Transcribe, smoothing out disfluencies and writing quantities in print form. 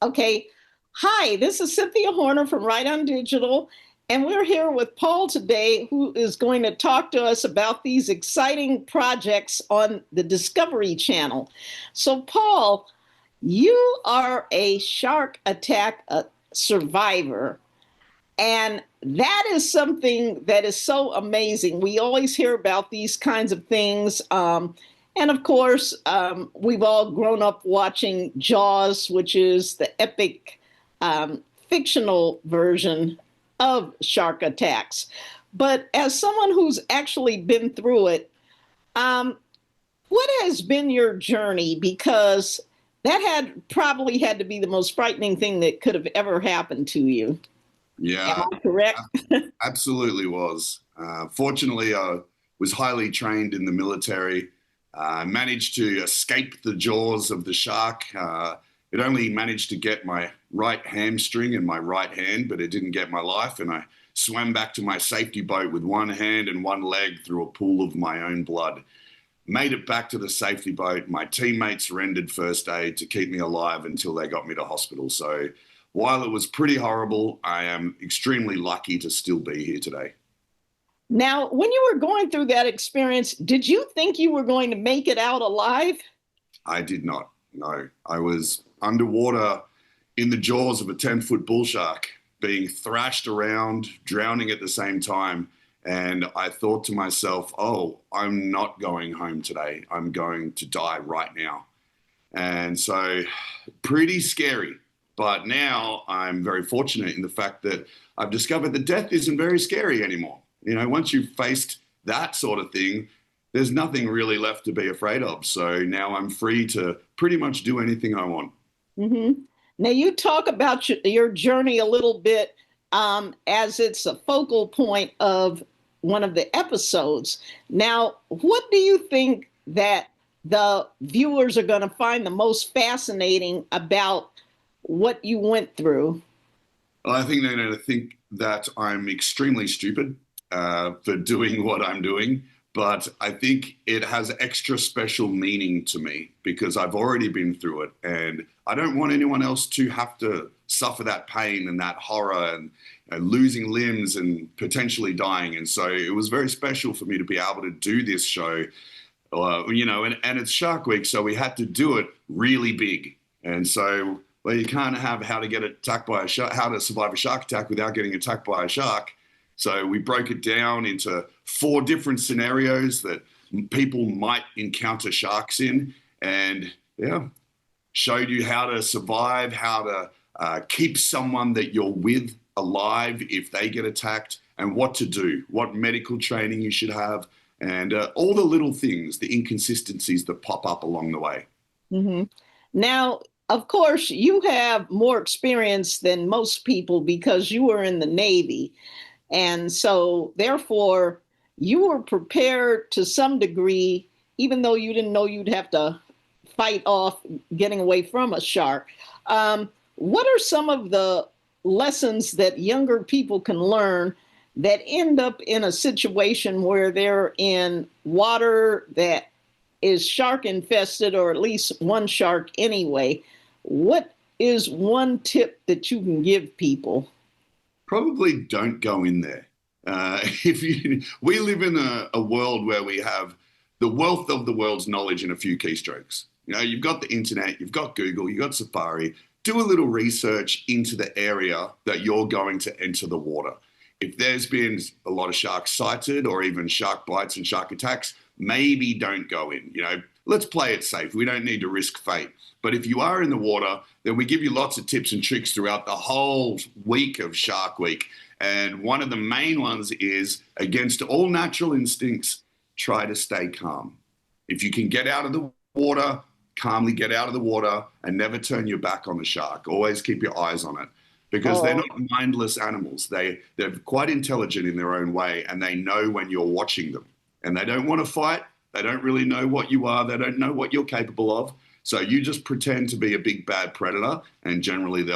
Okay. Hi, this is Cynthia Horner from Right on Digital, and we're here with Paul today, who is going to talk to us about these exciting projects on the Discovery Channel. So, Paul, you are a shark attack survivor, and that is something that is so amazing. We always hear about these kinds of things. And of course, we've all grown up watching Jaws, which is the epic fictional version of shark attacks. But as someone who's actually been through it, um, what has been your journey? Because that had probably had to be the most frightening thing that could have ever happened to you. Am Yeah, I correct? absolutely was. Fortunately, I was highly trained in the military. I managed to escape the jaws of the shark. It only managed to get my right hamstring and my right hand, but it didn't get my life. And I swam back to my safety boat with one hand and one leg through a pool of my own blood. Made it back to the safety boat. My teammates rendered first aid to keep me alive until they got me to hospital. So while it was pretty horrible, I am extremely lucky to still be here today. Now, when you were going through that experience, did you think you were going to make it out alive? I did not. No, I was underwater in the jaws of a 10-foot bull shark, being thrashed around, drowning at the same time. And I thought to myself, oh, I'm not going home today. I'm going to die right now. And so, pretty scary. But now I'm very fortunate in the fact that I've discovered that death isn't very scary anymore. Once you've faced that sort of thing, there's nothing really left to be afraid of. So now I'm free to pretty much do anything I want. hmm Now, you talk about your journey a little bit as it's a focal point of one of the episodes. Now, what do you think that the viewers are going to find the most fascinating about what you went through? Well, I think they're going to think that I'm extremely stupid for doing what I'm doing. But I think it has extra special meaning to me because I've already been through it. And I don't want anyone else to have to suffer that pain and that horror and losing limbs and potentially dying. And so it was very special for me to be able to do this show, and it's Shark Week. So we had to do it really big. And so, well, you can't have how to get attacked by a shark, how to survive a shark attack without getting attacked by a shark. So we broke it down into 4 different scenarios that people might encounter sharks in, and yeah, showed you how to survive, how to keep someone that you're with alive if they get attacked, and what to do, what medical training you should have, and all the little things, the inconsistencies that pop up along the way. hmm Now, of course, you have more experience than most people because you were in the Navy. And so, therefore, you were prepared to some degree, even though you didn't know you'd have to fight off getting away from a shark. What are some of the lessons that younger people can learn that end up in a situation where they're in water that is shark infested, or at least one shark anyway? What is one tip that you can give people? Probably don't go in there. We live in a world where we have the wealth of the world's knowledge in a few keystrokes. You've got the internet, you've got Google, you've got Safari. Do a little research into the area that you're going to enter the water. If there's been a lot of sharks sighted or even shark bites and shark attacks, maybe don't go in. Let's play it safe. We don't need to risk fate. But if you are in the water, then we give you lots of tips and tricks throughout the whole week of Shark Week. And one of the main ones is, against all natural instincts, try to stay calm. If you can get out of the water, calmly get out of the water and never turn your back on the shark. Always keep your eyes on it because they're not mindless animals. They're quite intelligent in their own way, and they know when you're watching them. And they don't want to fight. They don't really know what you are. They don't know what you're capable of. So you just pretend to be a big bad predator, and generally they'll